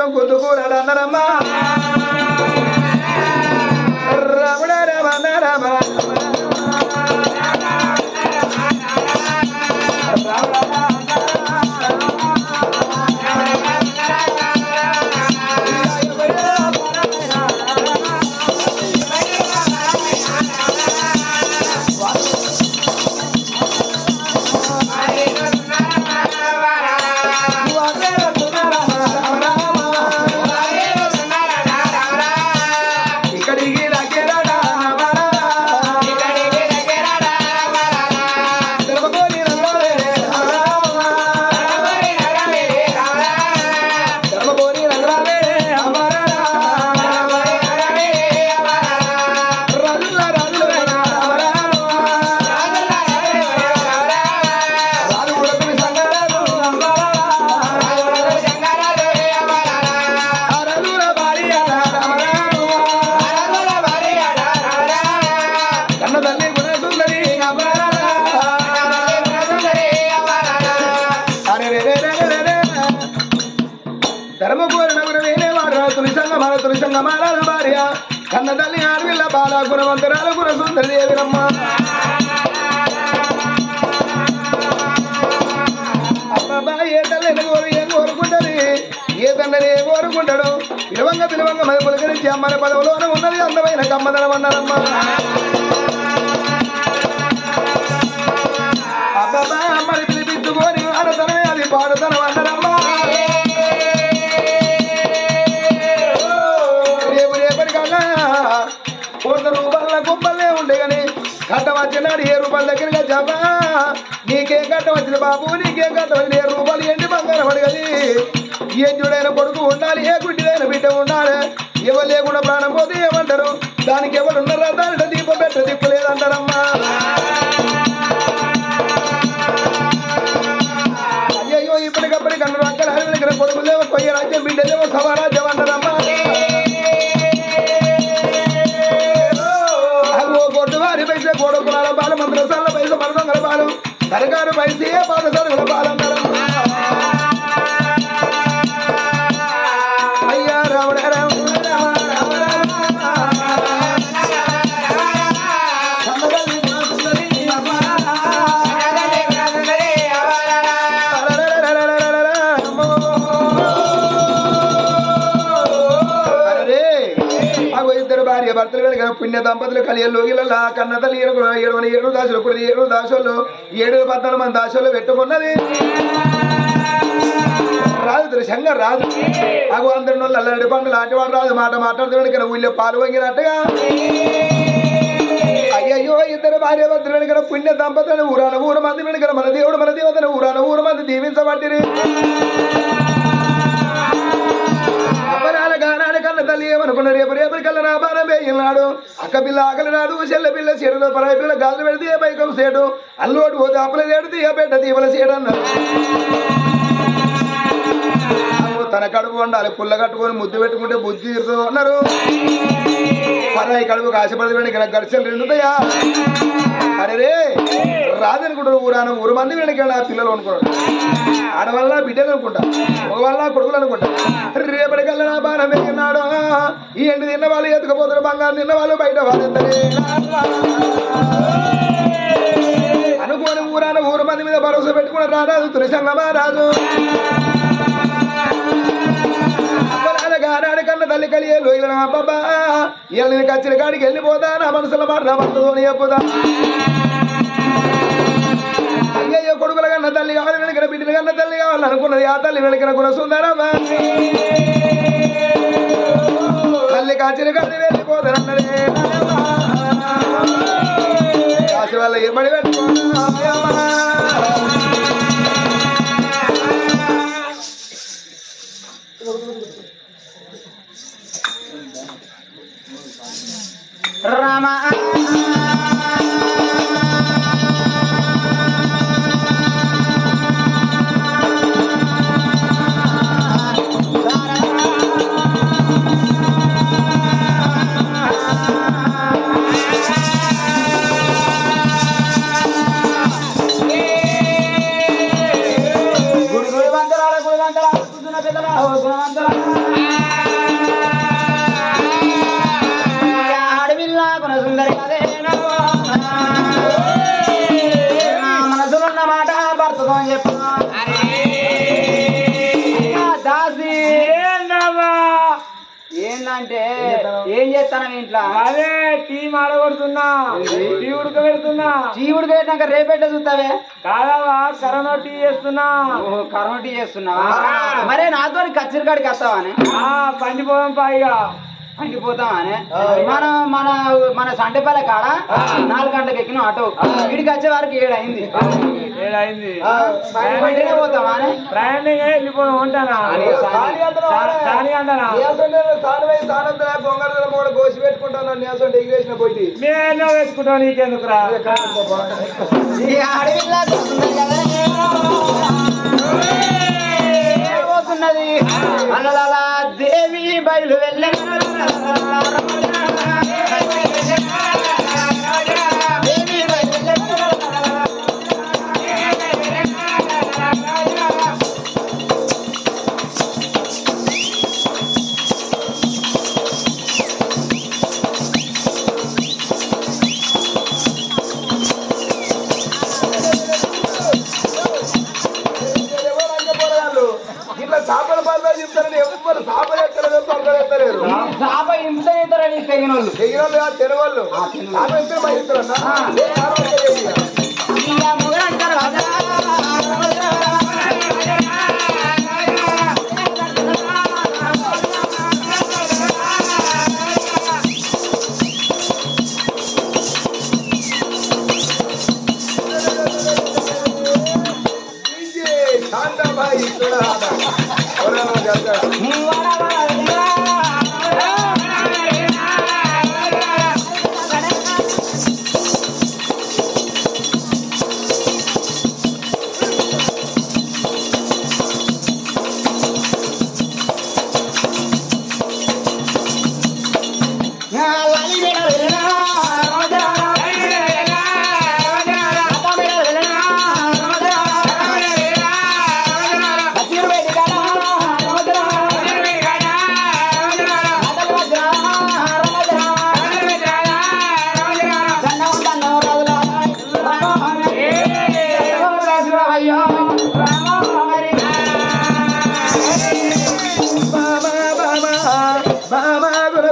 కొంచెం గుద్దుకూరాడు అన్నారమ్మా రమణ రమణ రమ భార్య కన్న తల్లి ఆడవిల్ల బాల గుణవంతరాల గుణ సుందరదేవిరమ్మ అబ్బా ఏ తల్లిని ఏం కోరుకుంటది ఏ తండ్రిని ఏం కోరుకుంటాడు పిలవంగ మన పులకరించి అమ్మని పదవులోనే ఉన్నది అందమైన కమ్మదనమన్నారమ్మ అబ్బా అమ్మని పిలిపించుకొని ఆడతనమే అది పాడతనం అన్నారమ్మ ₹100 గుంపలే ఉండే గాని కట్టం వచ్చినాడు ₹7 దగ్గరగా చెప్పా నీకేం కట్టం వచ్చింది బాబు నీకేం కట్టం వచ్చింది ₹7 ఎండి బంగారం అడగది ఏంజుడైన కొడుకు ఉండాలి ఏ గుడ్డిదైన బిడ్డ ఉండాలి ఎవరు లేకుండా ప్రాణం పోతే ఏమంటారు దానికి ఎవరు ఉన్నారా దాంట్లో దీపం పెట్ట దిప్పు లేదంటారమ్మా అయ్యో ఇప్పటికప్పటి కన్ను అక్కడ దగ్గర కొడుకులేమో కొయ్య రాజ్యం బిడ్డలేమో సవారాజ్యం అంటారమ్మా पैसे गोड़ कुलाल बाल मंत्रसाल पैसे मरदंगल बाल सरकार पैसे पाठशाल बाल अय्या रावण राम భర్తలు వెనుక పుణ్య దంపతులు కలియల్లోగిల కన్న తల్లి 7 దాసులు 7 దాసులు 14 మంది దాసులు పెట్టుకున్నది రాజు దృశ్యంగా రాజు అగు అందరి అల్లడి పండుగ లాంటివాడు రాజు మాట మాట్లాడుతూ వెనుక ఊళ్ళో పాలు వంగినట్టుగా అయ్యయ్యో ఇద్దరు భార్య భర్తలు వెనుక పుణ్య దంపతులను ఊరు మంది వెనుక మన దేవుడు మన దేవతను ఊరు మంది దీవించబట్టిరి అపరాల గానాడు కన్న తల్లి ఏమనుకున్నారు రేపు కల్లా నా బాణం వేయినాడు అక్క పిల్ల ఆకలి నాడు చెల్ల పిల్ల సీడలో పరాయి పిల్ల గాజులు పెడితే ఏ బైకం సేడు అల్లోటి పోతే అప్పుల సేడితే ఏ పెట్ట తీవల సీడు అన్నారు తన కడుపు ఉండాలి పుల్ల కట్టుకొని ముద్దు పెట్టుకుంటే బుద్ధి తీరుతూ అన్నారు పరాయి కడుపు కాశపడి వెనక గడిచలు రెండుతాయా అరే రాజనుకుంటారు ఊరు మంది వెనక పిల్లలు అనుకున్నాడు ఆడవల్ల బిడ్డలు అనుకుంటా మగవల్ల కొడుకులు అనుకుంటా రేపటికల్లా నా బాణం వేసినాడు ఈ ఎండు తిన్న వాళ్ళు ఎత్తుకపోతారు బంగారు తిన్న వాళ్ళు బయట వాళ్ళు అనుకోని ఊరు మంది మీద భరోసా పెట్టుకున్న రారాజు తులసంగమా రాజు గానాడు కన్న తల్లి కలిగే లోయల బాబా ఇళ్ళ కచ్చిన కాడికి వెళ్ళిపోతా నా మనసులో మాట నా మనసుతో చెప్పుదా అయ్యయ్యో కొడుకుల కన్న తల్లి కావాలి వెనుకన బిడ్డల కన్న తల్లి కావాలి అనుకున్నది ఆ తల్లి వెనుకన కూడా సుందరమ్మా తల్లి కాచిన కాడి వెళ్ళిపోతారన్నదే కాశీ వల్ల ఏమడి పెట్టుకోమ్మా రామ అడవిల్లా కొన సుందరి అదే మనసులున్న మాట భర్తతో చెప్పు దాసి ఏందంటే ఏం చేస్తాను ఇంట్లో అదే టీ మాడగొడుతున్నా టీ ఉడకబెడుతున్నా టీ ఉడకబెట్టినాక రేపెట్ట చూస్తావే కాదవా కరోనా టీ చేస్తున్నా కరోనా టీ చేస్తున్నావా మరే నాతో కచ్చిరి కాడికి వస్తావా అని పండిపోదాం పైగా అంటిపోతామని మన మన మన సండేపల్లి కాడ 4 గంటలకు ఎక్కిన ఆటో వీడికి వచ్చే వారికి 7 అయింది పోతామా అని ప్రయాణంగా వెళ్ళిపోదాం ఉంటానా గోసి పెట్టుకుంటాను ఎగిరేసిన పోయి నేను వేసుకుంటావు నీకెందుకురా పోతున్నది అలా దేవి బయలు వెళ్ళ చేపల బాగా చెప్తారని ఎవరు చేపలు ఎత్తలేదు తొందర ఎత్తలేరు చేప ఇంత అవుతారని తెగినోళ్ళు తెగినోళ్ళు కాదు తెరవాళ్ళు చేప ఎత్తే మరి ఇస్తారన్నా శాంతాబాయి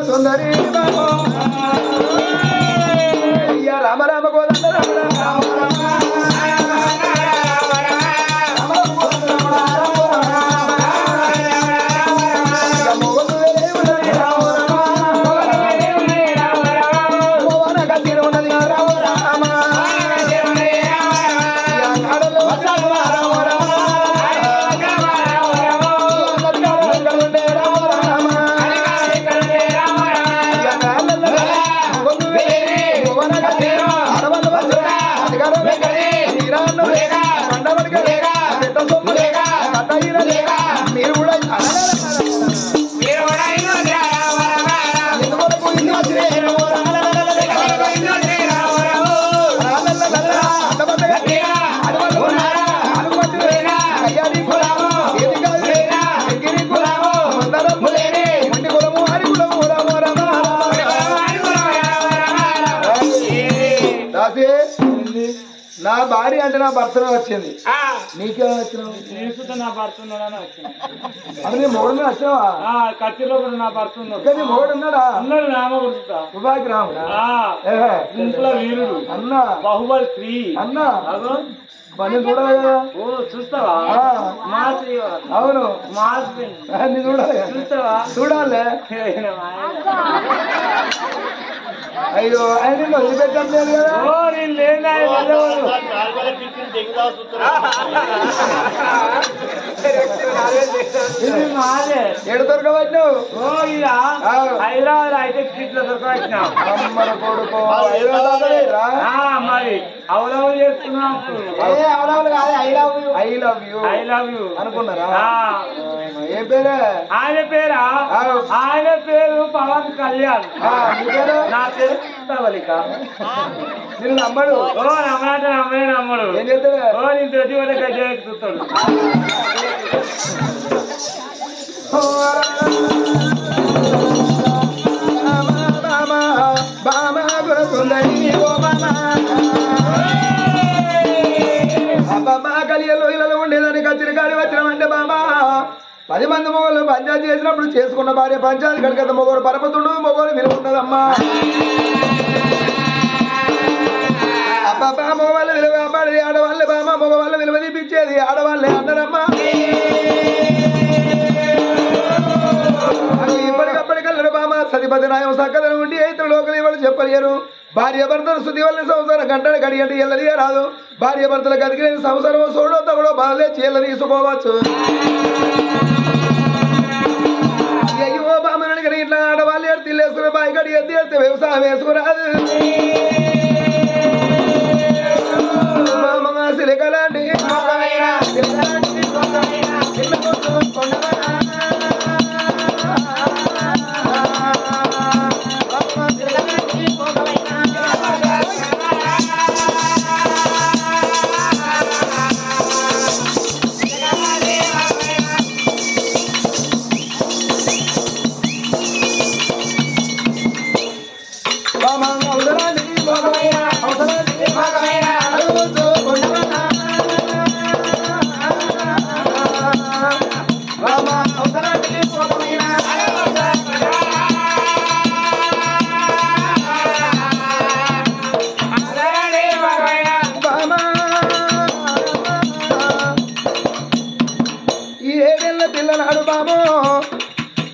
సుందరి రామ రామ గోదండ రామ నా భార్య అంటే నా భర్తనే వచ్చింది నీకే వచ్చినావు నా భర్త ఉన్నాడని వచ్చింది అది నీ మొగుడు వచ్చినావా కత్తిలో కూడా నా భర్త ఉన్నాడు నీ మొగుడు ఉన్నాడా ఉన్నాడు రామ గుర్తుతా సుభాకి రాముడా గుంపుల వీరుడు అన్నా బాహుబలి 3 అన్నా పని చూడాలి కదా ఓ చూస్తావా మాస్ అవును మాస్ చూడాలి చూస్తావా చూడాలి అయ్యో ఆయన వదిలిపెట్టడం లేదు కదా ఓ నేను లేదా ఎడు దొరకవచ్చావు ఓ ఇలా హైదరాబాద్ హైటెక్ స్ట్రీట్ లో దొరకవచ్చినావు అమ్మల కొడుకు హైదరాబాద్ మరి అవలవలు చేసుకున్నాం అవలవలు కాదు I love you I love you I love you అనుకున్నారా ఏం పేరే ఆయన పేరా ఆయన పేరు పవన్ కళ్యాణ్ నా పేరు ప్రవళిక నేను నమ్మడు ఓ నమ్మడంటే నమ్మడే నమ్మడు ఏం చేస్తాడు ఓ నేను ప్రతి ఒక్క గజాకి చూస్తాడు ఇళ్ళలో ఇళ్ళలో ఉండేదాన్ని కచ్చిరి కాడి వచ్చినామంటే బాబా 10 మంది మొగోళ్ళు పంచాయతీ చేసినప్పుడు చేసుకున్న భార్య పంచాయతీ కడిగత మొగోడు పరపతుండు మొగోడు నిలువుంటదమ్మా అబ్బా మగవాళ్ళు విలువ అబ్బాడి ఆడవాళ్ళే బామ్మ మగవాళ్ళు విలువ తీపిచ్చేది ఆడవాళ్ళే అన్నారమ్మా ఇప్పటికప్పటికల్లరు బామ్మ సతిపతి నాయం సక్కదనం ఉండి అయితే లోకలు ఇవాళ చెప్పలేరు భార్య భర్తలు శుద్ధి వల్ల సంవత్సరం గంటలు గడిగంటే ఎల్లదిగా రాదు భార్య భర్తలు గదిగిన సంవత్సరం సోడో తగడో బాధలే చీల తీసుకోవచ్చు అయ్యో బామ్మని కానీ ఇట్లా ఆడవాళ్ళు ఏడు తిల్లేసుకుని బాయి గడి ఎత్తి ఎత్తే వ్యవసాయం వేసుకురాదు బామ్మ సిలికలాంటి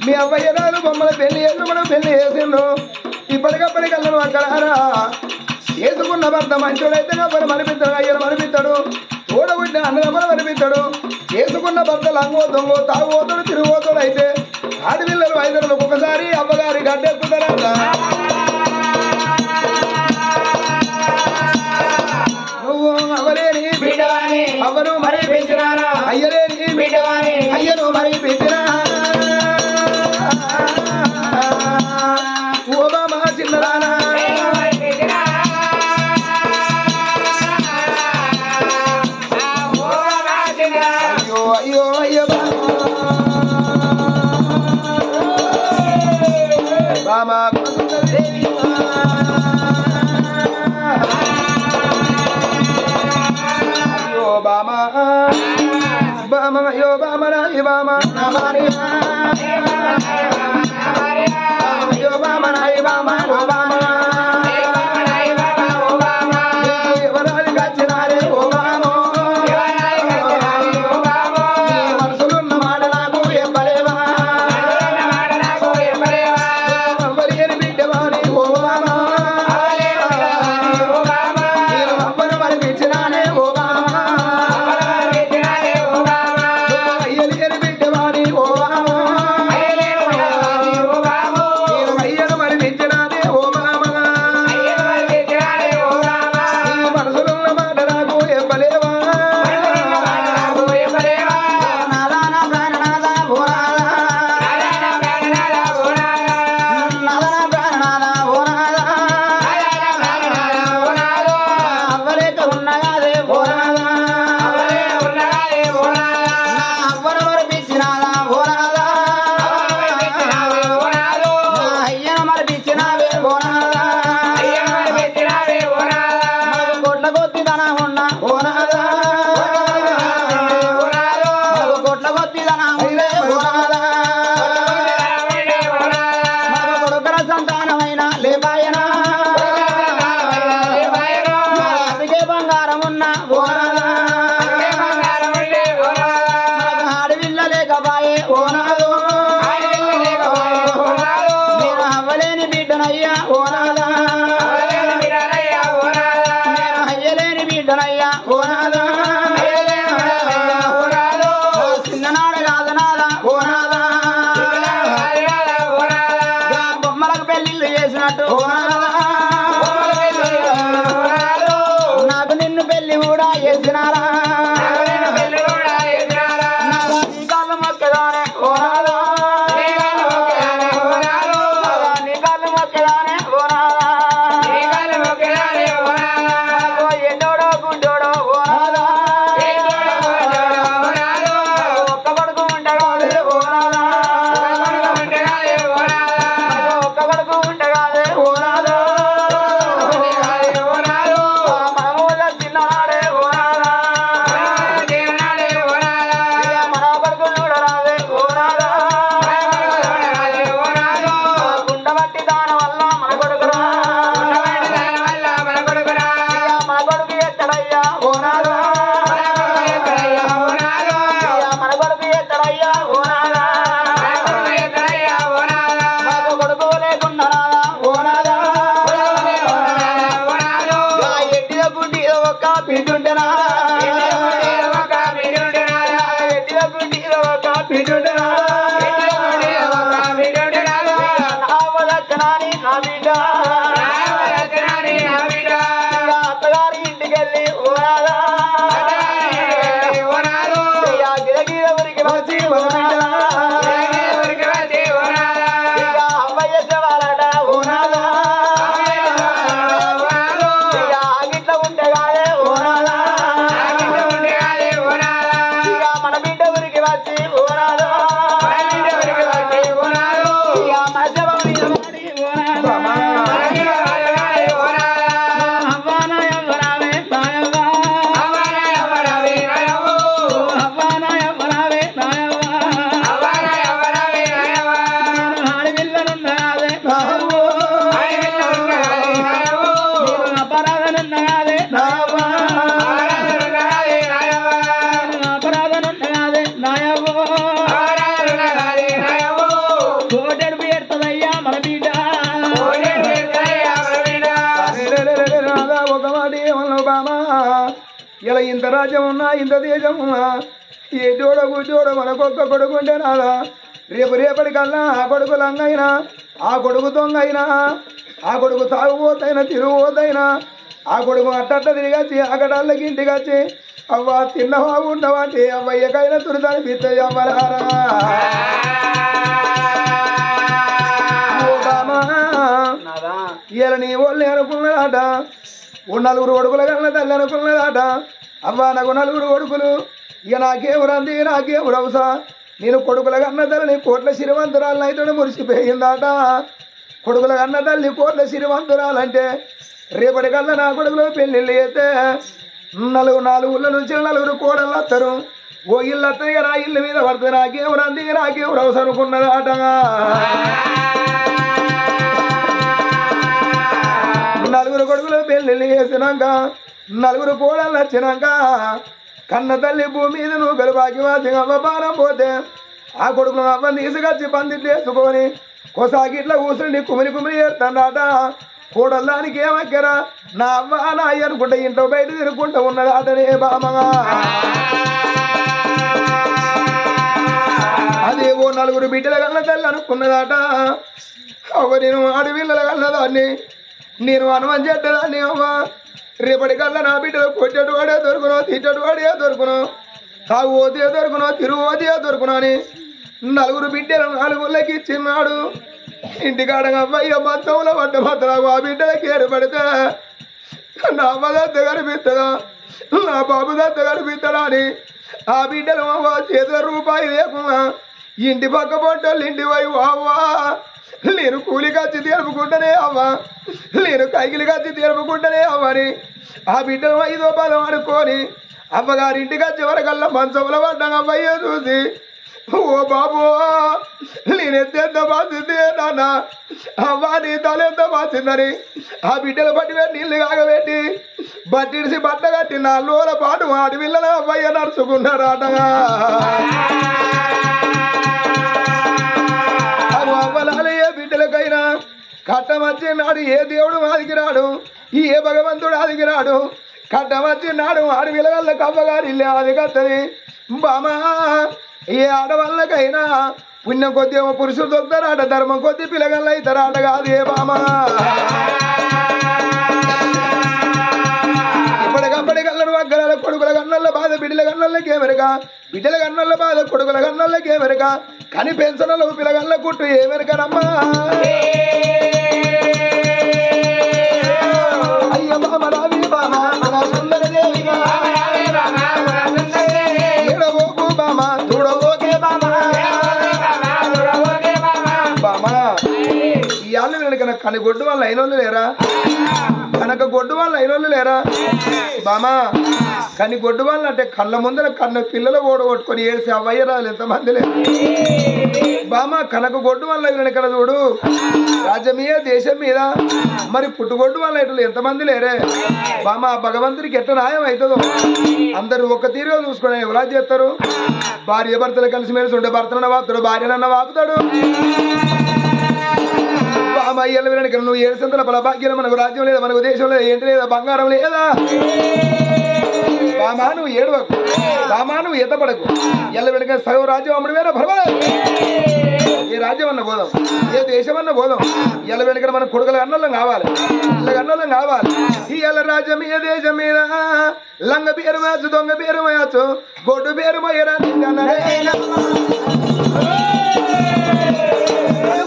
మీ అవ్వయ్యరాలు బొమ్మల పెళ్లి చేసుకుని పెళ్లి చేసిండు ఇప్పటికప్పటికల్లను అక్కడ చేసుకున్న భర్త మంచోడైతే నవ్వరు మనిపిస్తాడు అయ్యను మనిపిస్తాడు ఓడబుట్టిన అన్నదమ్మలు మనిపిస్తాడు చేసుకున్న భర్త లంగో దొంగో తాగుపోతాడు తిరుగుపోతాడు అయితే ఆడపిల్లలు 5 రోజులకు ఒకసారి అవ్వగారి గడ్డెక్కుతారట నువ్వు అవ్వలేని బిడ్డవాని అవ్వను మరి పెంచినా అయ్యలేని బిడ్డవాని అయ్యను మరి పెంచినా ఓబామా చిన్నదానా అయ్యో అయ్యో అయ్యో బామా అయ్యో బామా బామా అయ్యో బామరాయి బామా అయ్యో బామరాయి బామా ఓ బామా ఎవరాలు కచ్చినారే ఓ బామో మనసులున్న మాట నాకు చెప్పలేవా ఎవరి బిడ్డవాని ఓ బామా అమ్మను మరిపించినానే ఓ బామా అయ్యని బిడ్డవాని ఓ బామా అయ్యను మరిపించినానే ఓ బామా అత్తగారి ఇంటికెళ్ళి ఓనాదా గిరగిర ఊరికి వచ్చి అమ్మయ్య శవాలట ఓనాదా గిట్ల ఉంటే కాదే ఓనాదా మన బిడ్డ ఊరికి వచ్చి ఓనాదా మన శవం మీద పడి ఇలా ఇంత రాజ్యం ఉన్నా ఇంత దేశం ఉన్నా ఏ జోడ కూర్చోడ మనకొక్క కొడుకుంటే నాదా రేపటి కల్లా ఆ కొడుకు లంగైనా ఆ కొడుకు దొంగైనా ఆ కొడుకు తాగుపోతైనా తిరుగుపోతైనా ఆ కొడుకు అట్టట్ట తిరిగచ్చి అక్కడల్లకి ఇంటికి వచ్చి అవ్వ తిన్నవా ఉండవా అంటే అవ్వయ్యకైనా తురిదాని పిత్తయ్య అవ్వలారా ఇలా నీ వాళ్ళు అనుకున్నదాట నలుగురు కొడుకుల కన్నా తల్లి అనుకున్నదాట అవ్వ నాకు నలుగురు కొడుకులు ఇక నాకేమురంది నాకేమురవసా నేను కొడుకుల కన్న తల్లిని కోట్ల సిరివంతురాలను అయితే మురిసిపోయిందాట కొడుకుల కన్న తల్లి కోట్ల సిరివంతురాలంటే రేపటి కల్లా నా కొడుకులు పెళ్ళిళ్ళు అయితే నాలుగు ఊళ్ళ నుంచి నలుగురు కోడళ్ళు వస్తారు ఓ ఇల్లు వస్తాయి నా ఇల్లు మీద పడుతుంది నాకేమురంది నాకేమురవస అనుకున్నదాట నలుగురు కొడుకులు పెళ్ళిళ్ళు చేసినాక నలుగురు కోడళ్ళు వచ్చినాక కన్న తల్లి భూమి మీద నువ్వు గలుబాకి వాసి అవ్వ పానం పోతే ఆ కొడుకును అవ్వని తీసుకొచ్చి పందిట్లు వేసుకొని కొసాగిట్లా కూర్చుండి కుమిరి కుమిరి చేస్తాడాట కోడల్లానికి ఏమక్కరా నా అవ్వ నా అయ్య అనుకుంటా ఇంట్లో బయట తిరుగుకుంటూ ఉన్నదాటనే బామగా అదే ఓ నలుగురు బిడ్డల కన్న తల్లి అనుకున్నదాట అవ్వ నేను ఆడపిల్లల కన్నదాన్ని నేను అనుమని చెడ్డదాన్ని అవ్వ రేపటి కల్లా నా బిడ్డలు కొట్టేటు వాడే దొరుకును తిట్టేటు వాడే దొరుకును తాగు ఓతే దొరుకును తిరుగు ఓతే దొరుకును అని నలుగురు బిడ్డలు నాలుగుళ్ళకి ఇచ్చిన్నాడు ఇంటికాడ అబ్బాయి మొత్తంలో పడ్డ మాత్రం ఆ బిడ్డలకి ఏర్పడితే నా అమ్మ దత్త కనిపిస్తుందా నా బాబు దత్త కనిపిస్తాడా అని ఆ బిడ్డలు అవ్వ చేతుల రూపాయి లేకుండా ఇంటి పక్క పొట్టలు ఇంటి వైపు అవ్వా నేను కూలి కచ్చి తీర్పుకుంటేనే అవ్వ నేను కైకిలి కచ్చి తీర్పుకుంటేనే అవ్వని ఆ బిడ్డలు 5వ పదం అనుకొని అవ్వగారింటికి వచ్చే వరకల్లా మంచంలో పడ్డాను అవ్వయ్య చూసి ఓ బాబు నేనెంత బాసింది నాన్న అవ్వ నీ తల ఎంత బాసిందని ఆ బిడ్డలు బట్టి నీళ్ళు కాగబెట్టి బట్టిడిసి బట్ట కట్టి 4 రోజుల పాటు అడవిళ్ళలో అవ్వయ్య నడుచుకున్నారు ఆటగా అవ్వలాలయ్య బిడ్డలకైనా కట్టమచ్చినాడు ఏ దేవుడు ఆదికిరాడు ఏ భగవంతుడు ఆదికిరాడు కట్టమచ్చినాడు అడవిలగల్ల కవ్వగారి అది కత్తది బామా ఏ ఆడవాళ్ళకైనా పుణ్యం కొద్ది ఏమో పురుషులు దొరుకుతారాట ధర్మం కొద్ది పిల్లగల్ల అవుతారాట కాదు ఏ బామా ఇప్పటికప్పటికల్లను వగ్గరాల కొడుకుల గన్నల్ల బాధ బిడ్డల గన్నల్లకేమెరక బిడ్డల గన్నల్ల బాధ కొడుకుల గన్నల్లకేమెరక కని పెన్షన్లు పిల్లగల్ల కుట్టు ఏమెరకనమ్మా అయ్య బామ రావి బామ సుందర దేవిగా ఏడవోకు బామ చూడవోకే బామ బామ ఈ ఆళ్ళు వెనక కనిగొడ్డు వాళ్ళు అయినోళ్ళు లేరా కనుక గొడ్డు వాళ్ళు అయినోళ్ళు లేరా బామా కానీ గొడ్డు వాళ్ళు అంటే కళ్ళ ముందర కన్న పిల్లలు ఓడగొట్టుకొని ఏడ్చి అవ్వయ్య రాలు ఎంతమంది లేరు బామా కనక గొడ్డు వాళ్ళ వెనకల చూడు రాజ్యం మీద దేశం మీద మరి పుట్టుగొడ్డు వాళ్ళ ఇట్లు ఎంతమంది లేరే బామా భగవంతుడికి ఎట్లా న్యాయం అవుతుందో అందరూ ఒక తీరుగా చూసుకుని ఎవరా చేస్తారు భార్య భర్తలు కలిసి మెలిసి ఉంటే భర్తనన్న వాపుతాడు భార్యనన్న వాపుతాడు బామయ్యల వెనక నువ్వు 7 సంతల బలభాగ్యం మనకు రాజ్యం లేదా మనకు దేశం లేదా ఏంటి లేదా బంగారం లేదా బామా నువ్వు ఏడవకు, బామా నువ్వు ఎత్తపడకు. ఎల్ల వెనుక సగం రాజ్యం అమ్మడి వేరే పర్వాలేదు. ఏ రాజ్యం అన్న పోదాం, ఏ దేశం అన్న పోదాం. ఎల్ల వెనుక మన కొడుకుల అన్నోళ్ళం కావాలి, ఇళ్ళ అన్నోళ్ళం కావాలి. ఈ ఎల్ల రాజ్యం ఏ దేశం మీద లంగ పేరు వేయచ్చు, దొంగ పేరు వేయచ్చు, గొడ్డు పేరు పోయరా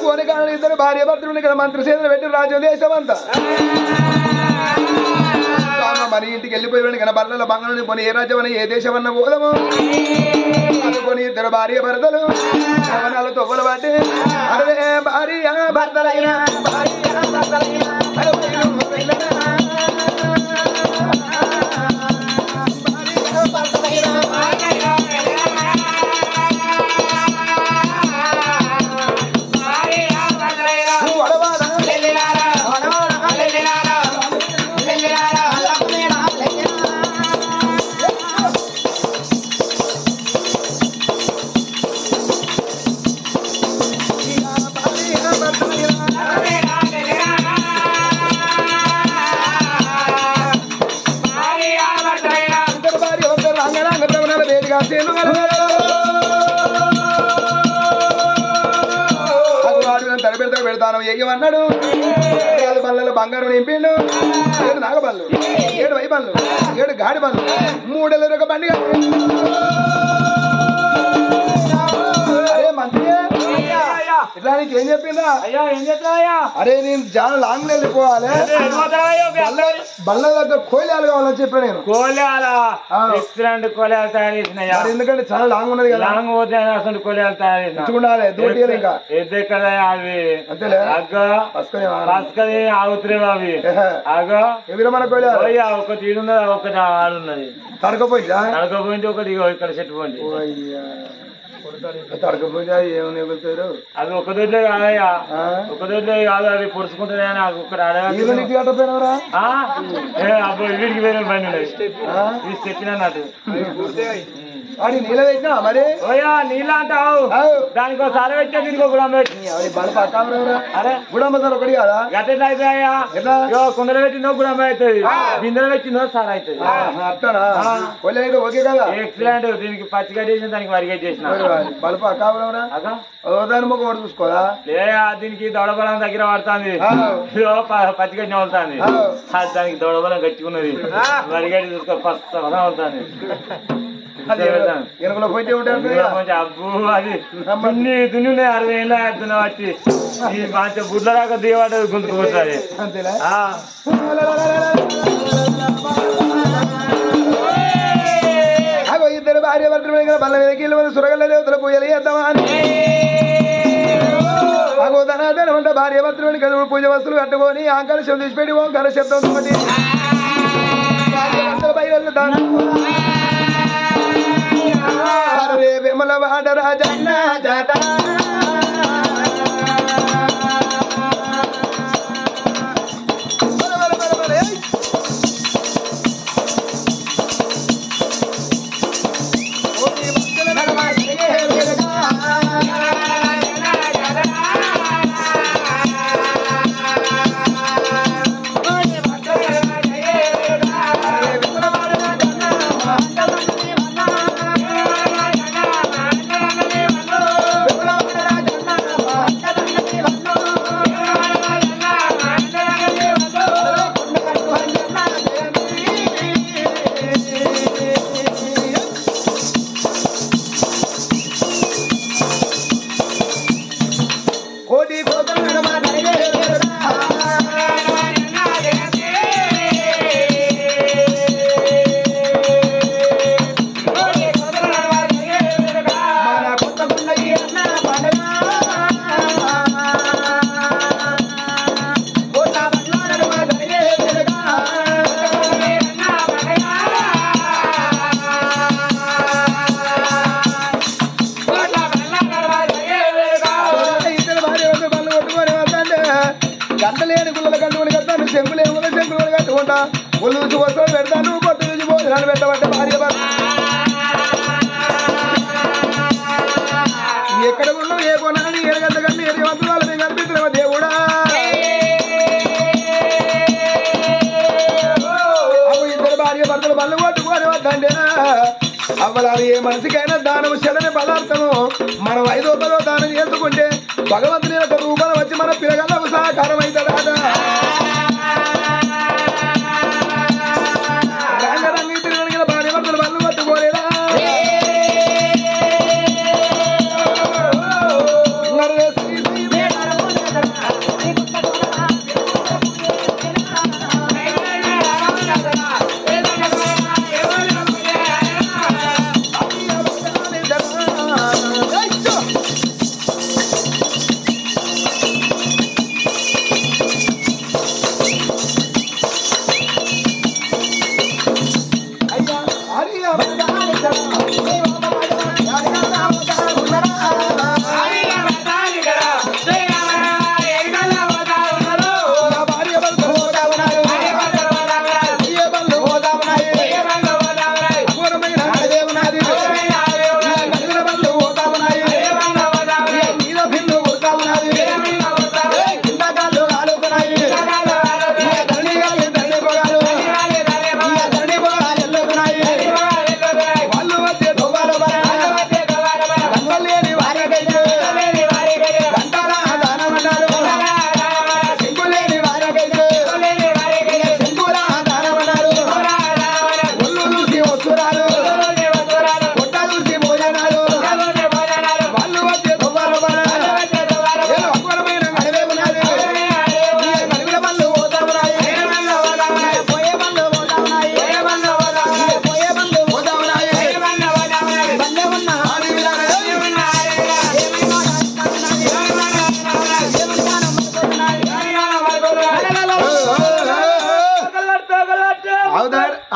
కోరికాళ్ళు ఇద్దరు భార్య భర్తలు ఇక్కడ మంత్రి చేతులు పెట్టి రాజ్యం దేశం అంతా. మన ఇంటికి వెళ్ళిపోయి కానీ బర్రెల బంగాళని పోనీ ఏ రాజ్యం అన్న ఏ దేశం అన్న పోదాము అనుకొని ఇద్దరు భార్య భర్తలు భవనాలు తొవ్వలు పట్టి అరే భార్య భర్తలైనా పెడతాను ఎయ్యమన్నాడు. 7 బళ్ళలో బంగారం నింపిండు, 7 నాగబళ్ళు, 7 వైబళ్ళు, 7 గాడి బళ్ళు, 3 ఎల్లరొక బండి. అరే మంత్రి ఇట్లా నీకు ఏం చెప్పిందా? అయ్యా ఏం చెప్తావయ్యా? అరే నేను చాలా లాంగ్ లో వెళ్ళిపోవాలి, బళ్ళ దగ్గర కోయిలాలు కావాలని చెప్పాను నేను. కోలేలా ఎక్సలెంట్ కోలేలు తయారు చేసినాయా? ఎందుకంటే చాలా లాంగ్ ఉన్నది కదా, లాంగ్ పోతే అసలు కోలేలు తయారు చేసిన ఉండాలి దూటియాలి ఇంకా ఎద్దెక్కడ అవి అంతేలే అగ్గో పసుకని ఆగుతురేవు అవి అగో ఎవరు మన కోయిలా ఒకటి ఈడున్నది ఒకటి ఆడున్నది. తడకపోయిందా? తడకపోయింది ఒకటి ఇక్కడ చెట్టు పోయింది. తడకపోయింది అది ఏమని ఎగులుతారు? అది ఒక దొడ్లే కాదయ్యా, ఒక దొడ్లే కాదు, అవి పొడుచుకుంటుంది అని ఒకటి అడగపోయినవరా? అబ్బో వీడికి వేరే బండి ఉన్నాయి చెప్పినట్టు. అది నీళ్ళ పెట్టినా మరి ఓయా నీళ్ళ అంటావు, దానికి ఒకసారి పెట్టా దీనికి ఒక గుడం పెట్టి బల పక్కవరా. అరే గుడమ్మ సార్ ఒకటి కదా గట్ట అయిపోయా, కుండలు పెట్టినో గుడం అవుతుంది, బిందెలు పెట్టినో సార్ అవుతుంది. అట్టనా అయితే ఓకే కదా, ఎక్సలెంట్. దీనికి పచ్చిగడ్డ చేసిన, దానికి వరిగడ్డ చేసిన బలప అక్కవరా. దాని ముఖం ఒకటి చూసుకోదా? లేదా దీనికి దొడబలం దగ్గర పడుతుంది, పచ్చిగడ్డ అవుతుంది, దానికి దొడబలం గట్టికున్నది, వరిగడ్డ చూసుకో ఫస్ట్ బలం అవుతుంది. ఎనుకలో పోయితే ఉంటాయి అబ్బు అది దున్ను 60 ఏళ్ళ దున్న బట్టి ఈ మంచి బుడ్ల దాకా దిగబడ్డ గుంతుకుపోతుంది. అంతేనా? ఇద్దరు భార్య భర్తలు బల్ల మీదకి వెళ్ళి సురగల దేవతల పూజలు చేద్దామా అని అగోదనాదన భార్య భర్తలు కదుడు పూజ వస్తువులు కట్టుకొని ఆంకార శబ్దం తీసిపెట్టి ఓంకార శబ్దం తోటి బయలు విమల వాడ రాజన్న జాత గంటలేని గుళ్ళ కట్టుకుని కడతాను, శంకులేని గుళ్ళ శంకులు కట్టుకుంటా, ఒళ్ళు చూసి వస్తాడు పెడతాను, పట్టు చూసి భోజనాలు పెట్టబట్టే భార్య ఎక్కడ ఉన్నావు ఏ కొనాలి ఏడుగంట కంటే 7 వందలు మేము కనిపించిన దేవుడా. అప్పుడు ఇద్దరు భార్య భర్తలు బళ్ళు కొట్టుకొని వద్దండి అవ్వలాలి ఏ మనిషికైనా దానం చెడని పదార్థము మనం 5 రూపాయలు దానం చేసుకుంటే భగవంతుని యొక్క రూపాలు వచ్చి మన పిల్లగాళ్ళకు సహకారం అవుతాడా రంగరంగి తిరిగిన భార్య భర్తలు వాళ్ళు పట్టుకోలేదా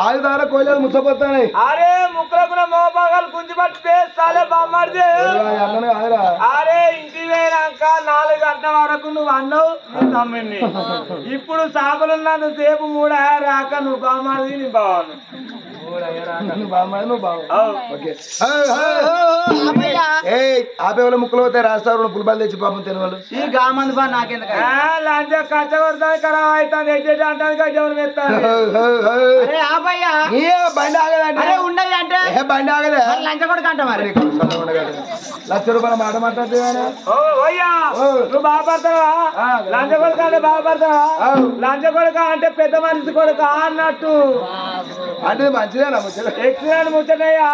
ఆయుధాల కోయలు ముచ్చపోతాయి అరే ముక్కలకు మోపాగాలు గుంజి పట్టి సాలే బామ్మాడితే అరే ఇంటికి పోయినాక 4 గంటల వరకు నువ్వు అన్నావు నేను తమ్మిని ఇప్పుడు చేపలున్నంత సేపు 3 రాక నువ్వు బామ్మాడిది నీ బావాను ఆపేవాళ్ళ ముక్కలు పోతే రాస్తారు పులిపాలు తెచ్చి పాపం తినవాళ్ళు ఈ గామంది బా నాకెందుకు లంచ కచ్చ కొడతాను ఖరాబ్ అవుతుంది ఎడ్జెట్ అంటాను గజవరం ఎత్తాను ఆపయ్యా బండి ఆగదంటే ఉండదు అంటే బండి ఆగలే లంచ కొడుకు అంట మరి ₹1,00,000 మాట మాట్లాడితే నువ్వు బాగుపడతావా లంచ కొడుక అంటే బాగుపడతావా లంచ కొడుక అంటే పెద్ద మనిషి కొడుక అన్నట్టు అంటే మంచిదేనా ఎక్సలెంట్ ముచ్చటయ్యా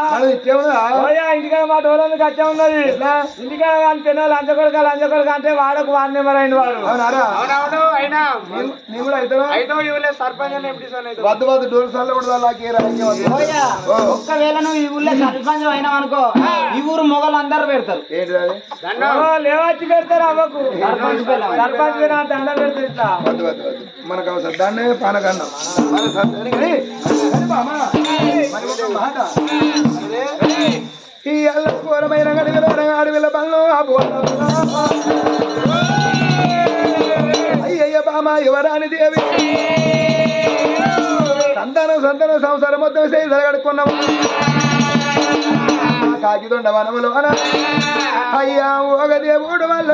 ఇంటికాడ మా డోర్లో కచ్చా ఉన్నది ఇంటికాడ కానీ పెద్ద లంచ కొడుక అంటే వాడకు వాడి నెంబర్ అయిన వాడు సర్పంచ్ వద్దు వద్దు డోర్ సార్లు కూడా ఒక్కవేళ నువ్వు ఈ ఊళ్ళో సర్పంచ్ అయినావు అనుకో ఈ ఊరు మొగలు అందరు పెడతారు లేవచ్చి పెడతారు అవ్వకు సర్పంచ్ దండం పెడతా వద్దు వద్దు వద్దు మనకు అవసరం దాన్ని పానకన్నా ఈ అల్లకూరమైన అడవిల పనులు అయ్యయ్య బామ యువరాణి దేవి సంతానం సంసారం మొత్తం చేసి జరగడుకున్నాము కాకిదొండ వనములు అయ్యా ఒక దేవుడు వల్ల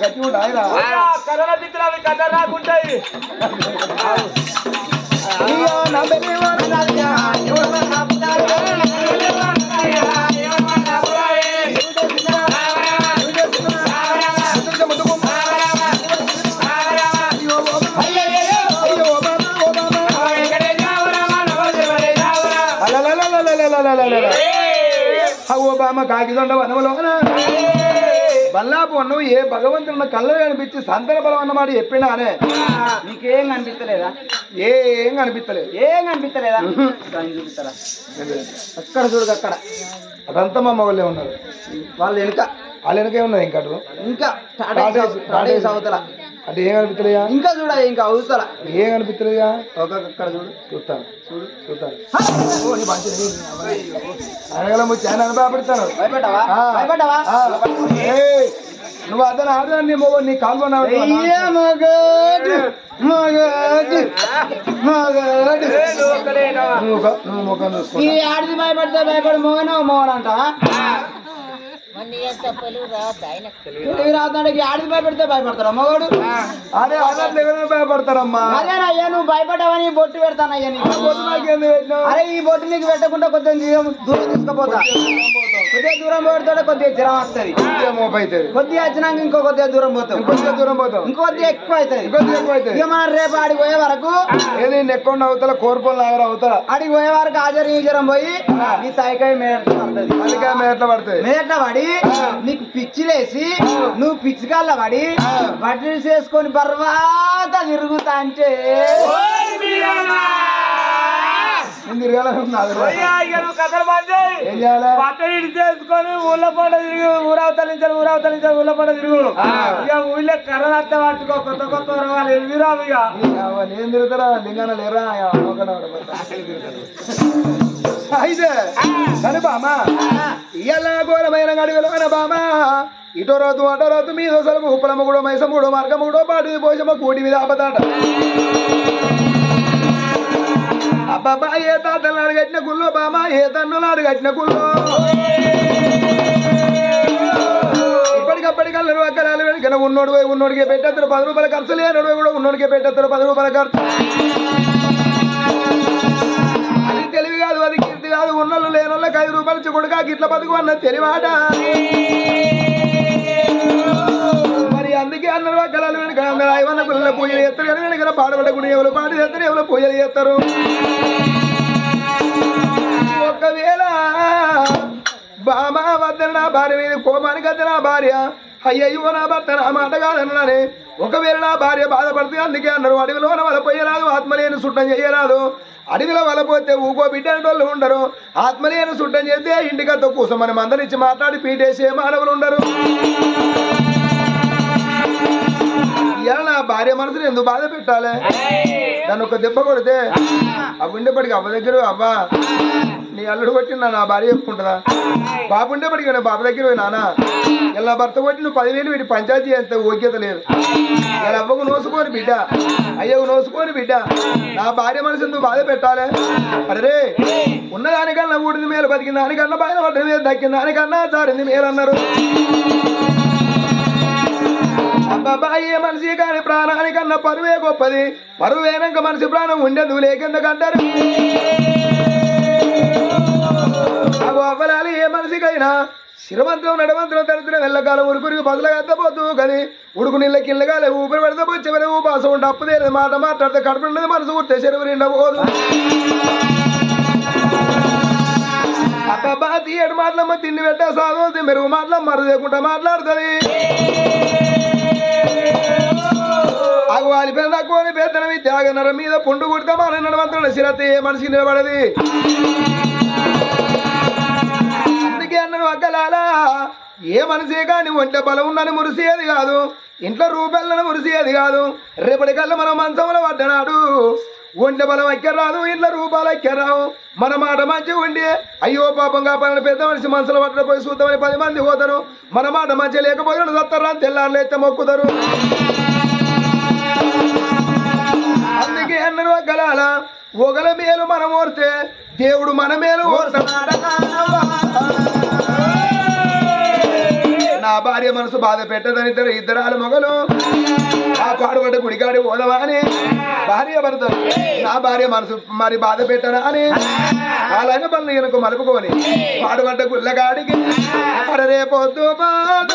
కట్టి ఉండి ఆయన కరోనా తిత్తులు అవి కథ రాకుంటాయి ఓ బామ్మ కాకిదొండ వనములోన బల్లాపు నువ్వు ఏ భగవంతుడు కళ్ళలు కనిపించి సంతాన బలం అన్నమాట చెప్పినా అనే నీకేం కనిపిస్తలేదా? ఏం కనిపించలేదు. ఏం కనిపిస్తలేదా? చూపిస్తారా? అక్కడ చూడు, అక్కడ అదంతా మా మగళ్ళే ఉన్నారు. వాళ్ళు వెనుక, వాళ్ళ వెనకే ఉన్నది ఇంకా ఇంకా అవతల అంటే ఏం కనిపించలేదా? ఇంకా చూడ, ఇంకా అవతల ఏం కనిపించలేదా? అక్కడ చూడు, చూస్తాను అనగల చాలా అనుభవపడతాను. భయపడ్డావా? నువ్వు అతను ఆడదాన్ని నీ కాల్గొన్నావు. నువ్వు ముఖం చూసుకో. ఈ ఆడిది భయపడితే భయపడి మోగనవు మోగనంటావా? రాతాడికి ఆడిది భయపడితే భయపడతారా మగోడు? అదే అదే భయపడతారమ్మా. అదేనయ్యా, నువ్వు భయపడ్డావని బొట్టు పెడతానయ్యా. అరే ఈ బొట్టు నీకు పెట్టకుండా కొద్దిగా దూరం తీసుకుపోతా. కొద్దిగా దూరం పోతాడు, కొద్దిగా జ్వరం వస్తుంది, కొద్దిగా వచ్చినాక ఇంకో కొద్దిగా దూరం పోతాం, ఇంకో కొద్దిగా ఎక్కువ అవుతుంది. ఇక మనం రేపు ఆడికి పోయే వరకు ఎక్కువ అవుతా కోరుకోలు లాగా అవుతా. ఆడికి పోయే వరకు జ్వరం పోయి నీ తైకాయ మేట్ల పడుతుంది. మేట్ల పడి నీకు పిచ్చిలేసి నువ్వు పిచ్చికల్ల పడి బట్టలు చేసుకొని తర్వాత తిరుగుతా అంటే కథలు బట్టలు చేసుకొని ఊళ్ళో పంట తిరిగి ఊరవతలించారు ఊళ్ళో పంట తిరుగు. ఇక ఊళ్ళో కర్ర అత్త పట్టుకో, కొత్త కొత్త వాళ్ళు ఎదిరావు. ఇక నేను తిరుగుతారా లింగాన లేరా అయితే కానీ బామా ఇయ్యాల ఘోరమైన గడుగులు మన బామా ఇటో రోజు అటో రోజు మీద సలుపు ఉప్పలమ్మగుడో మైసమ్ముడో మార్గమ్ముడో పాటి పోసమ్మ కూటి మీద ఆపదాట. అబ్బాబా ఏ తాతలు అడగట్టిన గుళ్ళో బామా ఏ తన్నులు అడగట్టిన గుళ్ళో ఇప్పటికప్పటికల్లా అక్కడాలు వెనుకన ఉన్నోడికే పెట్టేస్తారు 10 రూపాయల ఖర్చు, లేనోడు కూడా ఉన్నోడికే పెట్టేస్తారు 10 రూపాయల ఖర్చు. అది తెలివి కాదు, అది కీర్తి కాదు. ఉన్నోళ్ళు లేనోళ్ళకి 5 రూపాయలు చిక్కుడుగా గిట్ల బతుకు అన్నది తెలివాట. మరి అందుకే అన్నారు అక్కడాలు వెనుక అందరూ ఐవన్న పిల్లల పూజలు చేస్తారు కానీ వెనుక పాడబడ్డ గుడి ఎవరు పాడి చేస్తారు, ఎవరు పూజలు చేస్తారు. ఒకవేళ బామా వద్ద నా భార్య మీద కోపానికి వద్ద నా భార్య అయ్యయ్యో నా భర్త నా మాట కాదన్నానే. ఒకవేళ నా భార్య బాధపడుతుంది అందుకే అన్నారు అడవిలో వల పోయరాదు, ఆత్మలేని సుట్టం చేయరాదు. అడవిలో వలపోతే ఊకో బిడ్డని వాళ్ళు ఉండరు, ఆత్మలేని సుట్టం చేస్తే ఇంటికతో కోసం మనం అందరిచ్చి మాట్లాడి పీటేసే మానవులు ఉండరు. ఇలా నా భార్య మనసుని ఎందుకు బాధ పెట్టాలి? దాన్ని ఒక దెబ్బ కొడితే ఆ ఉండేపటికి అవ్వ దగ్గర అవ్వా నీ అల్లుడు కొట్టిన నా భార్య చెప్పుకుంటుందా? బాబు ఉండేపటికి బాబు దగ్గర పోయి నాన్న ఇలా భర్త కొట్టి నువ్వు 10,000 వీటి పంచాయతీ అంత ఓక్యత లేదు. ఇలా అవ్వకు నోసుకోని బిడ్డ, అయ్యకు నోసుకోని బిడ్డ, నా భార్య మనసు ఎందుకు బాధ పెట్టాలి? అరే ఉన్నదానికన్నా ఊడిది మేలు, బతికిన దానికన్నా బాధ పడ్డది మేలు, దక్కిన దానికన్నా జారింది మేలు అన్నారు. అబ్బాబా ఏ మనిషి కాని ప్రాణానికన్నా పరువే గొప్పది, పరువేనాక మనిషి ప్రాణం ఉండేందుకు లేకెందుకంటారు. అవ్వలాలి ఏ మనిషికైనా శిరమంత్రం నడమంత్రం తడుతున్న వెళ్ళకాలం ఉరుకురికి బదులుగా ఎత్తపోతూ కానీ ఉడుకు నీళ్ళ కిల్లగాలి ఊపిరి పెడితే పోయి చివరి ఊపాసం ఉంటే అప్పుదేది మాట మాట్లాడితే కడుపు ఉండదు, మనసు కుట్టే చెరువు నిండబోదు. అబ్బా తీయడు మాటలమ్మ తిండి పెట్టే సాగు మెరుగు మాటలమ్మ మరు లేకుండా మాట్లాడుతుంది. అగు వాలిపోయిన తక్కువని పెద్దనవి త్యాగనర మీద పుండు కుడితే మన నడవంతుల శిరతి ఏ మనిషి నిలబడది. అందుకే అన్నారు అక్కలాలా ఏ మనిషే కానీ ఒంటె బలం ఉందని మురిసేది కాదు, ఇంట్లో రూపాయలను మురిసేది కాదు. రేపటికల్లా మనం మంచంలో పడ్డనాడు ఒంటె బలం ఎక్కరాదు, ఇంట్లో రూపాయలు ఎక్కరావు. మన మాట మంచిగా ఉండి అయ్యో పాపం కాపాలని పెద్ద మనిషి మనసులో పట్టడం పోయి చూద్దామని 10 మంది పోతారు. మన మాట మంచిగా లేకపోతే చస్తారు అని తెల్లారులు ఎత్తే మొక్కుతారు. అందుకే అన్నారు ఒక్కలాల ఒకల మేలు మనం ఓర్తే దేవుడు మన మేలు ఓర్తాడు. నా భార్య మనసు బాధ పెట్టదని ఇద్దరాలు మొగలు ఆ పాడుబడ్డ గుడికాడి పోదవా అని భార్య పడతారు. నా భార్య మనసు మరి బాధ పెట్టరా అని అలాగే పనులు ఈయనకు మలుపుకొని పాడుబడ్డ గుళ్ళగాడికి రేపొద్దు బాధ